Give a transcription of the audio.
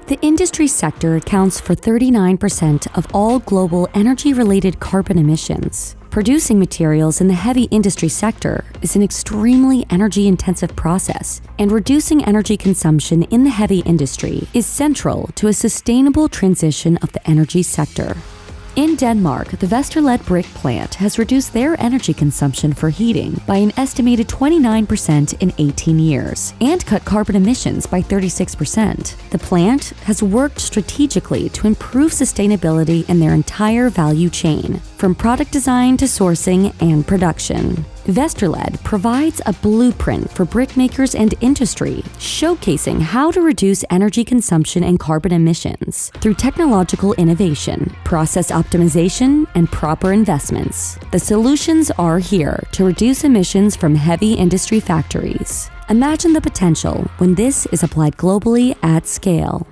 The industry sector accounts for 39% of all global energy-related carbon emissions. Producing materials in the heavy industry sector is an extremely energy-intensive process, and reducing energy consumption in the heavy industry is central to a sustainable transition of the energy sector. In Denmark, the Vesterled brick plant has reduced their energy consumption for heating by an estimated 29% in 18 years and cut carbon emissions by 36%. The plant has worked strategically to improve sustainability in their entire value chain, from product design to sourcing and production. Vesterled provides a blueprint for brick makers and industry, showcasing how to reduce energy consumption and carbon emissions through technological innovation, process optimization, and proper investments. The solutions are here to reduce emissions from heavy industry factories. Imagine the potential when this is applied globally at scale.